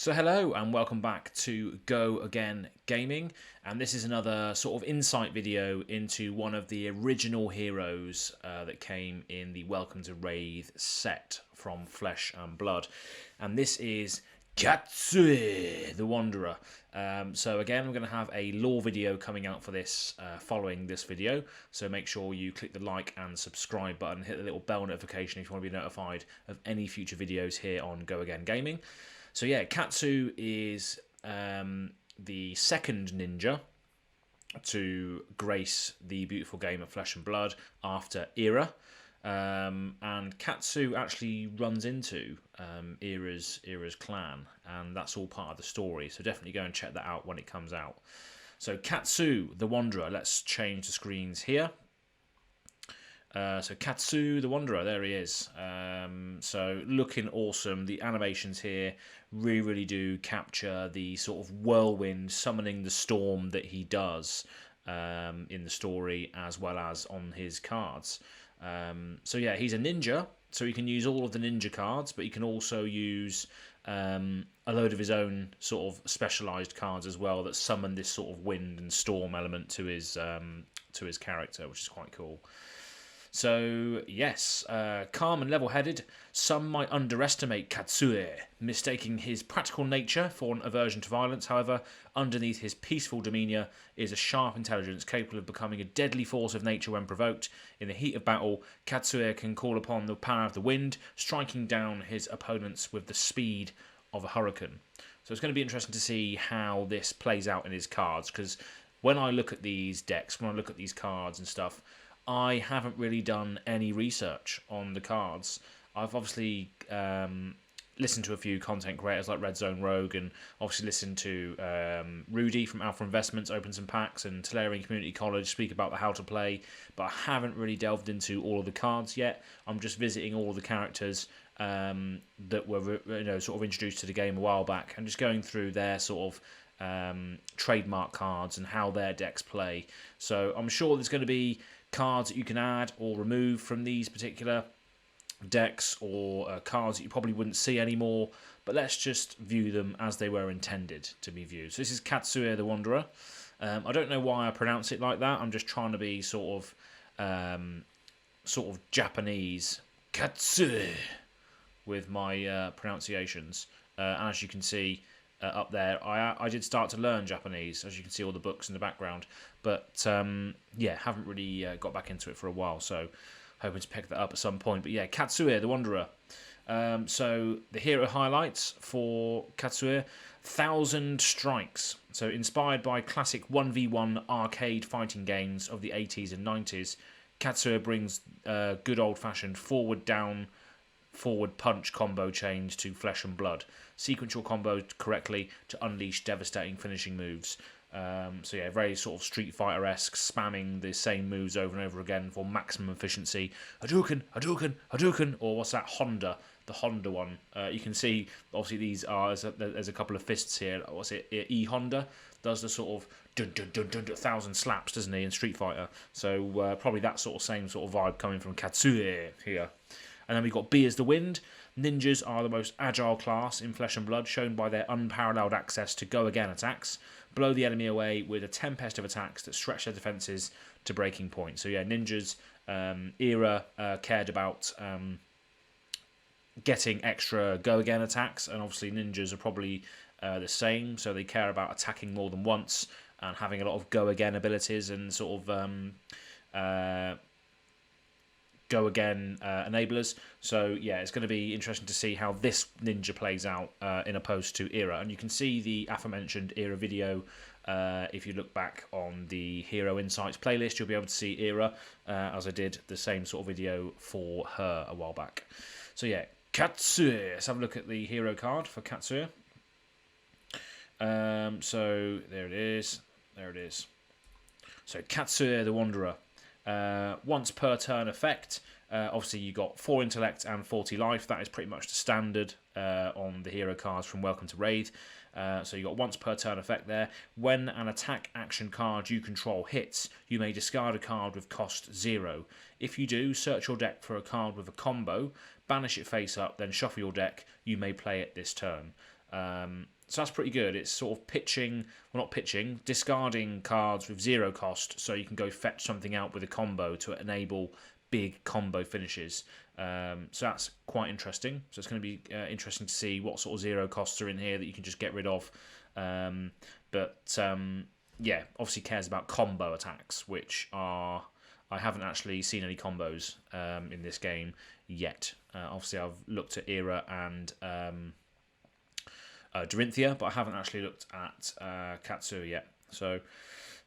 So hello and welcome back to Go Again Gaming, and this is another sort of insight video into one of the original heroes that came in the Welcome to Rathe set from Flesh and Blood, and this is Katsu, the Wanderer. So again, we're going to have a lore video coming out for this following this video, so make sure you click the like and subscribe button, hit the little bell notification if you want to be notified of any future videos here on Go Again Gaming. So yeah, Katsu is the second ninja to grace the beautiful game of Flesh and Blood after Era. And Katsu actually runs into Era's clan, and that's all part of the story. So definitely go and check that out when it comes out. So Katsu, the Wanderer. Let's change the screens here. So Katsu, the Wanderer, there he is. So looking awesome. The animations here really do capture the sort of whirlwind summoning the storm that he does in the story as well as on his cards. So yeah, he's a ninja, so he can use all of the ninja cards, but he can also use a load of his own sort of specialised cards as well that summon this sort of wind and storm element to his character, which is quite cool. So, yes, calm and level-headed, some might underestimate Katsue, mistaking his practical nature for an aversion to violence. However, underneath his peaceful demeanour is a sharp intelligence capable of becoming a deadly force of nature when provoked. In the heat of battle, Katsue can call upon the power of the wind, striking down his opponents with the speed of a hurricane. So it's going to be interesting to see how this plays out in his cards, because when I look at these decks, when I look at these cards and stuff, I haven't really done any research on the cards. I've obviously listened to a few content creators like Red Zone Rogue, and obviously listened to Rudy from Alpha Investments open some packs, and Tolarian Community College speak about the how to play, but I haven't really delved into all of the cards yet. I'm just visiting all of the characters that were sort of introduced to the game a while back, and just going through their sort of trademark cards and how their decks play. So I'm sure there's going to be cards that you can add or remove from these particular decks, or cards that you probably wouldn't see anymore, but let's just view them as they were intended to be viewed. So this is Katsu the Wanderer. I don't know why I pronounce it like that. I'm just trying to be sort of Japanese Katsu with my pronunciations, and as you can see up there, I did start to learn Japanese, as you can see all the books in the background, but yeah, haven't really got back into it for a while, so hoping to pick that up at some point. But yeah, Katsu the Wanderer. So the hero highlights for Katsu: 1,000 strikes. So inspired by classic 1v1 arcade fighting games of the 80s and 90s, Katsu brings good old-fashioned forward punch combo chains to Flesh and Blood. Sequential combos correctly to unleash devastating finishing moves. So yeah, very sort of Street Fighter-esque, spamming the same moves over and over again for maximum efficiency. Hadouken, Hadouken, Hadouken, or what's that, Honda? The Honda one. You can see, obviously these are, there's a couple of fists here. What's it, E-Honda? Does the sort of dun dun dun dun 1,000 slaps, doesn't he, in Street Fighter? So probably that sort of same sort of vibe coming from Katsu here. And then we've got B as the Wind. Ninjas are the most agile class in Flesh and Blood, shown by their unparalleled access to go-again attacks. Blow the enemy away with a tempest of attacks that stretch their defences to breaking point. So yeah, ninjas, Era cared about getting extra go-again attacks, and obviously ninjas are probably the same, so they care about attacking more than once and having a lot of go-again abilities and sort of go-again enablers. So yeah, it's going to be interesting to see how this ninja plays out in opposed to Era. And you can see the aforementioned Era video if you look back on the Hero Insights playlist. You'll be able to see Era as I did the same sort of video for her a while back. So yeah, Katsu. Let's have a look at the hero card for Katsu. So there it is. There it is. So Katsu the Wanderer. Once per turn effect. Obviously you got 4 intellect and 40 life. That is pretty much the standard on the hero cards from Welcome to Rathe. So you got once per turn effect there. When an attack action card you control hits, you may discard a card with cost 0. If you do, search your deck for a card with a combo, banish it face up, then shuffle your deck. You may play it this turn. So that's pretty good. It's sort of discarding cards with 0 cost, so you can go fetch something out with a combo to enable big combo finishes. So that's quite interesting. So it's going to be interesting to see what sort of 0 costs are in here that you can just get rid of. Yeah, obviously cares about combo attacks, which are... I haven't actually seen any combos in this game yet. Obviously, I've looked at Era and Dorinthia, but I haven't actually looked at Katsu yet. So,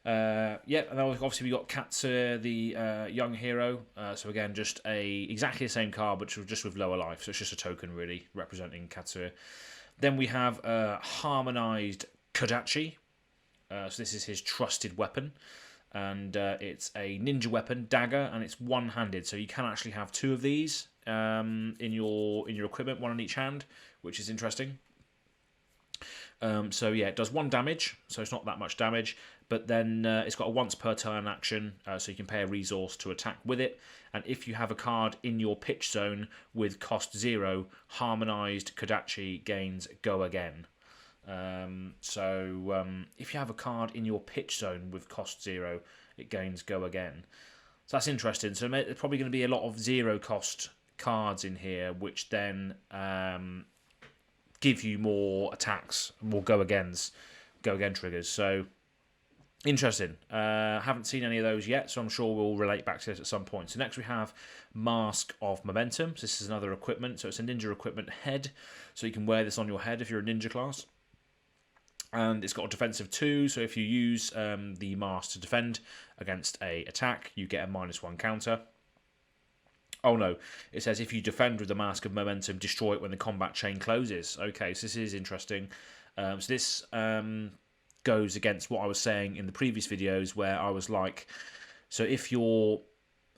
yeah, and then obviously we got Katsu, the young hero. So again, just exactly the same card, but just with lower life. So it's just a token, really, representing Katsu. Then we have harmonized Kodachi. So this is his trusted weapon. And it's a ninja weapon, dagger, and it's one-handed. So you can actually have 2 of these in your equipment, 1 on each hand, which is interesting. So yeah, it does 1 damage, so it's not that much damage. But then it's got a once per turn action, so you can pay a resource to attack with it. And if you have a card in your pitch zone with cost 0, harmonized Kodachi gains Go Again. If you have a card in your pitch zone with cost 0, it gains Go Again. So that's interesting. So there's probably going to be a lot of 0 cost cards in here, which then give you more attacks, more Go Again triggers. So interesting. Haven't seen any of those yet, so I'm sure we'll relate back to this at some point. So next we have Mask of Momentum. So this is another equipment. So it's a ninja equipment head. So you can wear this on your head if you're a ninja class. And it's got a defensive 2, so if you use the mask to defend against a attack, you get a -1 counter. Oh no, it says if you defend with the Mask of Momentum, destroy it when the combat chain closes. Okay, so this is interesting. So this goes against what I was saying in the previous videos, where I was like, so if your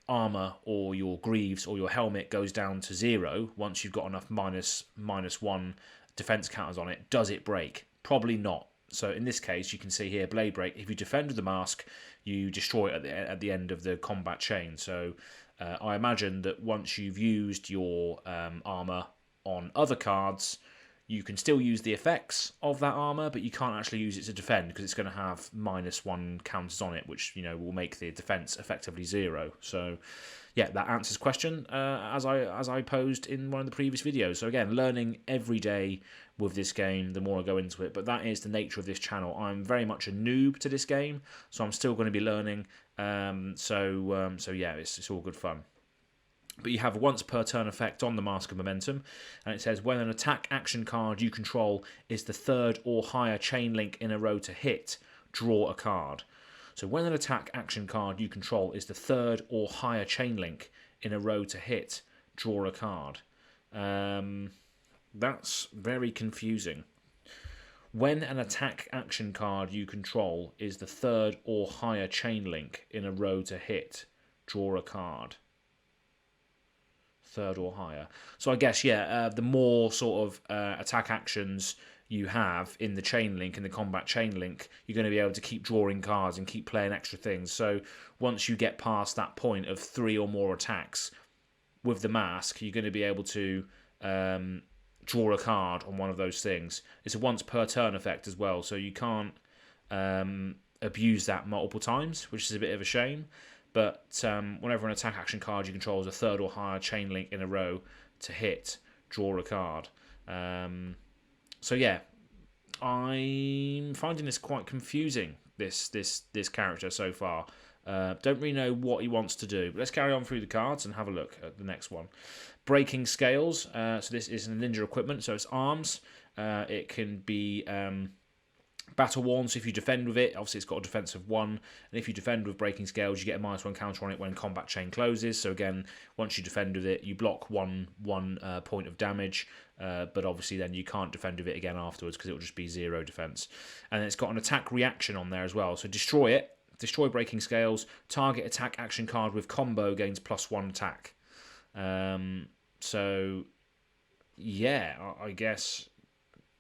armor or your greaves or your helmet goes down to 0, once you've got enough -1 defense counters on it, does it break? Probably not. So in this case, you can see here, Blade Break, if you defend with the mask, you destroy it at the end of the combat chain. So I imagine that once you've used your armor on other cards, you can still use the effects of that armor, but you can't actually use it to defend because it's going to have -1 counters on it, which will make the defense effectively 0. So yeah, that answers question as I posed in one of the previous videos. So again, learning every day with this game, the more I go into it. But that is the nature of this channel. I'm very much a noob to this game, so I'm still going to be learning. So yeah, it's all good fun. But you have a once per turn effect on the Mask of Momentum, and it says when an attack action card you control is the 3rd or higher chain link in a row to hit, draw a card. So when an attack action card you control is the 3rd or higher chain link in a row to hit, draw a card. That's very confusing. When an attack action card you control is the 3rd or higher chain link in a row to hit, draw a card. 3rd or higher. So I guess, yeah, the more sort of attack actions you have in the chain link, in the combat chain link, you're going to be able to keep drawing cards and keep playing extra things. So once you get past that point of 3 or more attacks with the mask, you're going to be able to draw a card on one of those things. It's a once per turn effect as well, so you can't abuse that multiple times, which is a bit of a shame. But whenever an attack action card you control is a 3rd or higher chain link in a row to hit, draw a card. So yeah, I'm finding this quite confusing, this character so far. Don't really know what he wants to do. But let's carry on through the cards and have a look at the next one. Breaking Scales. So this is a ninja equipment, so it's arms. It can be battle worn, so if you defend with it, obviously it's got a defensive 1, and if you defend with Breaking Scales, you get a -1 counter on it when combat chain closes. So again, once you defend with it, you block one point of damage, but obviously then you can't defend with it again afterwards because it will just be 0 defense. And it's got an attack reaction on there as well, so destroy it, destroy Breaking Scales, target attack action card with combo gains +1 attack. So yeah, I guess,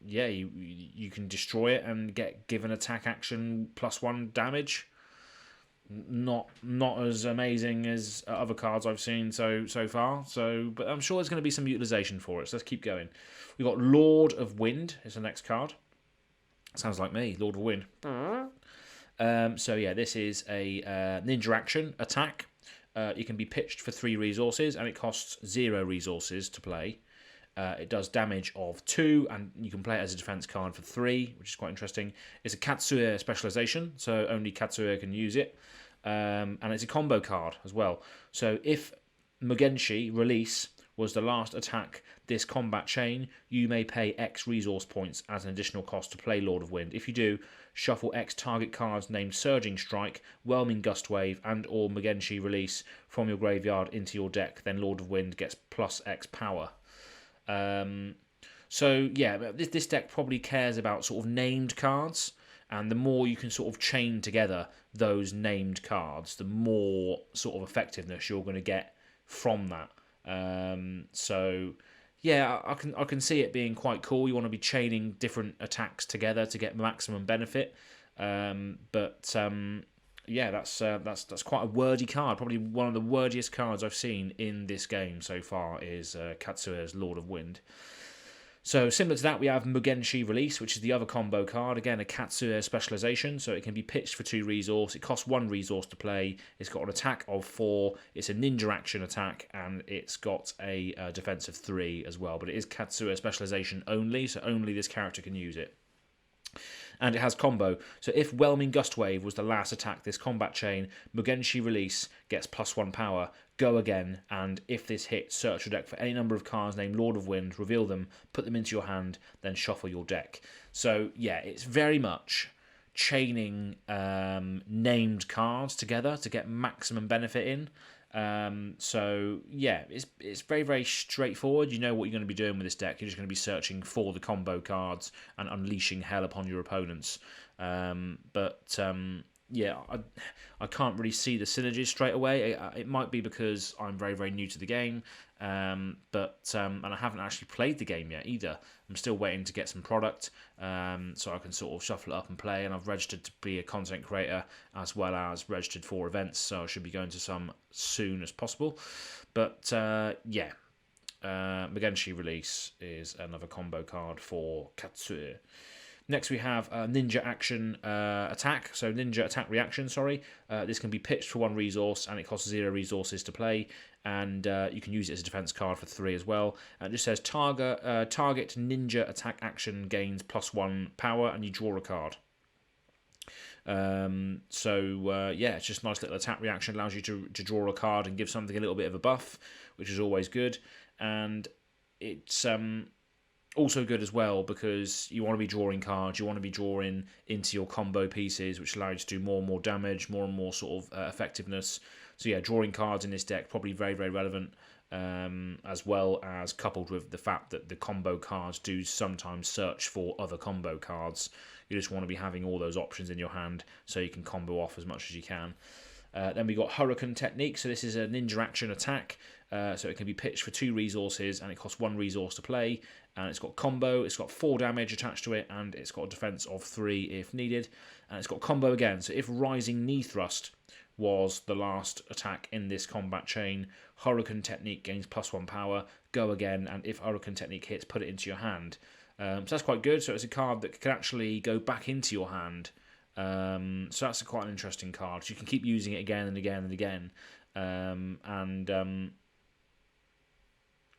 yeah, you can destroy it and get given attack action +1 damage. Not as amazing as other cards I've seen so far. So, but I'm sure there's going to be some utilization for it. So let's keep going. We've got Lord of Wind is the next card. Sounds like me, Lord of Wind. So yeah, this is a ninja action attack. It can be pitched for 3 resources, and it costs 0 resources to play. It does damage of 2, and you can play it as a defense card for 3, which is quite interesting. It's a Katsu specialization, so only Katsu can use it. And it's a combo card as well. So if Mugenshi Release was the last attack this combat chain, you may pay X resource points as an additional cost to play Lord of Wind. If you do, shuffle X target cards named Surging Strike, Whelming Gust Wave, and or Mugenshi Release from your graveyard into your deck. Then Lord of Wind gets plus X power. So yeah, this deck probably cares about sort of named cards, and the more you can sort of chain together those named cards, the more sort of effectiveness you're going to get from that. So yeah, I can see it being quite cool. You want to be chaining different attacks together to get maximum benefit. Yeah, that's quite a wordy card. Probably one of the wordiest cards I've seen in this game so far is Katsu's Lord of Wind. So similar to that, we have Mugenshi Release, which is the other combo card. Again, a Katsu specialization, so it can be pitched for 2 resource. It costs 1 resource to play. It's got an attack of 4. It's a ninja action attack, and it's got a defense of 3 as well. But it is Katsu specialization only, so only this character can use it. And it has combo. So if Whelming Gust Wave was the last attack this combat chain, Mugenshi Release gets +1 power, go again, and if this hits, search your deck for any number of cards named Lord of Wind, reveal them, put them into your hand, then shuffle your deck. So yeah, it's very much chaining named cards together to get maximum benefit in. So yeah, it's very, very straightforward. You know what you're going to be doing with this deck. You're just going to be searching for the combo cards and unleashing hell upon your opponents. Yeah, I can't really see the synergies straight away. It might be because I'm very, very new to the game, and I haven't actually played the game yet either. I'm still waiting to get some product, so I can sort of shuffle it up and play. And I've registered to be a content creator as well as registered for events, so I should be going to some soon as possible. But yeah, Mugenshi Release is another combo card for Katsu. Next we have Ninja Action Attack, so Ninja Attack Reaction, sorry. This can be pitched for 1 resource, and it costs 0 resources to play, and you can use it as a defense card for 3 as well. It just says target Ninja Attack Action gains +1 power, and you draw a card. Yeah, it's just a nice little attack reaction, allows you to draw a card and give something a little bit of a buff, which is always good, and it's also good as well because you want to be drawing cards, you want to be drawing into your combo pieces, which allows you to do more and more damage, more and more sort of effectiveness. So yeah, drawing cards in this deck probably very, very relevant, as well as coupled with the fact that the combo cards do sometimes search for other combo cards. You just want to be having all those options in your hand so you can combo off as much as you can. Then we got Hurricane Technique, so this is a ninja action attack, so it can be pitched for 2 resources and it costs 1 resource to play, and it's got combo, it's got 4 damage attached to it, and it's got a defense of 3 if needed, and it's got combo again, so if Rising Knee Thrust was the last attack in this combat chain, Hurricane Technique gains +1 power, go again, and if Hurricane Technique hits, put it into your hand. So that's quite good, so it's a card that can actually go back into your hand. So that's quite an interesting card. So you can keep using it again and again and again,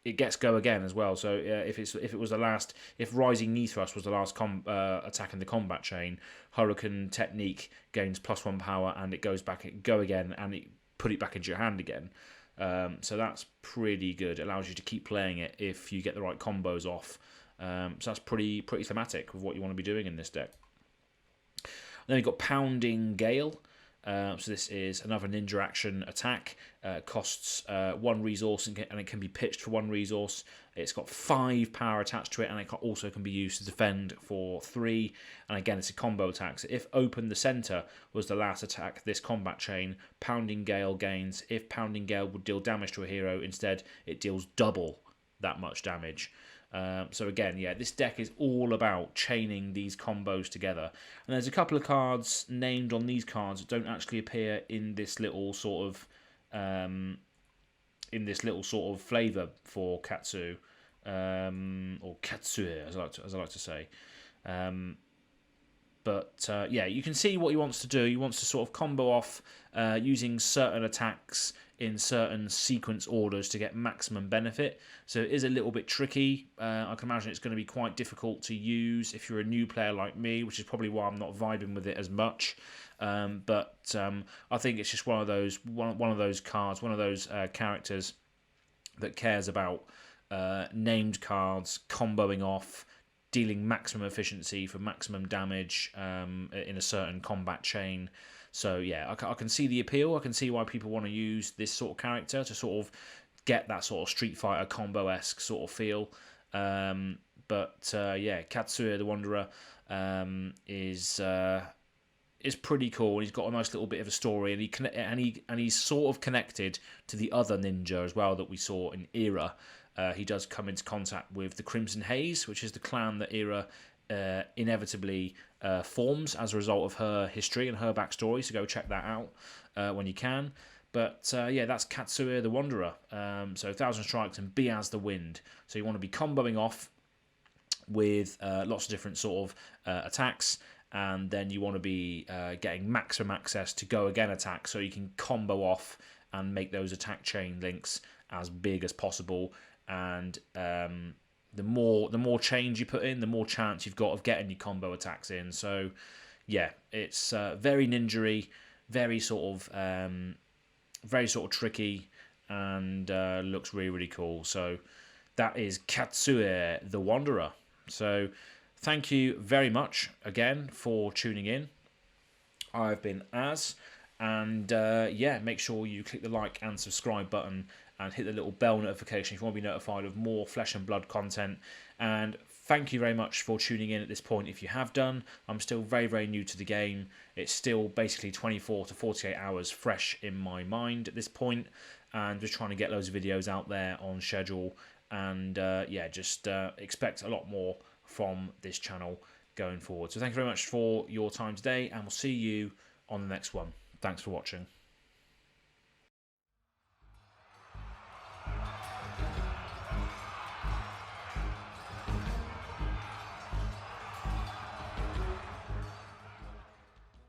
it gets go again as well. So if Rising Knee Thrust was the last attack in the combat chain, Hurricane Technique gains +1 power and it goes back, go again, and it put it back into your hand again. So that's pretty good. It allows you to keep playing it if you get the right combos off. So that's pretty thematic with what you want to be doing in this deck. Then we've got Pounding Gale. So this is another ninja action attack. Costs 1 resource and it can be pitched for 1 resource. It's got 5 power attached to it, and it also can be used to defend for 3. And again, it's a combo attack. So if Open the Center was the last attack this combat chain, Pounding Gale gains. If Pounding Gale would deal damage to a hero, instead it deals double that much damage. So again, yeah, this deck is all about chaining these combos together. And there's a couple of cards named on these cards that don't actually appear in this little sort of flavour for Katsu, or Katsu, as I like to say. But yeah, you can see what he wants to do. He wants to sort of combo off using certain attacks in certain sequence orders to get maximum benefit. So it is a little bit tricky. I can imagine it's going to be quite difficult to use if you're a new player like me, which is probably why I'm not vibing with it as much. But I think it's just one of those cards, one of those characters that cares about named cards comboing off, dealing maximum efficiency for maximum damage in a certain combat chain. So yeah, I can see the appeal. I can see why people want to use this sort of character to sort of get that sort of Street Fighter combo-esque sort of feel. But yeah, Katsu the Wanderer is pretty cool. He's got a nice little bit of a story, and he's sort of connected to the other ninja as well that we saw in Era. He does come into contact with the Crimson Haze, which is the clan that Era inevitably forms as a result of her history and her backstory. So go check that out when you can. But yeah, that's Katsu the Wanderer. So 1,000 strikes and be as the wind. So you want to be comboing off with lots of different sort of attacks. And then you want to be getting maximum access to go again attack, so you can combo off and make those attack chain links as big as possible. And the more chains you put in, the more chance you've got of getting your combo attacks in. So yeah, it's very ninja-y, very sort of tricky, and looks really, really cool. So that is Katsu the Wanderer. So thank you very much again for tuning in. I've been Az, and yeah, make sure you click the like and subscribe button and hit the little bell notification if you want to be notified of more Flesh and Blood content. And thank you very much for tuning in at this point if you have done. I'm still very, very new to the game. It's still basically 24 to 48 hours fresh in my mind at this point, and just trying to get loads of videos out there on schedule. And yeah, just expect a lot more from this channel going forward. So thank you very much for your time today, and we'll see you on the next one. Thanks for watching.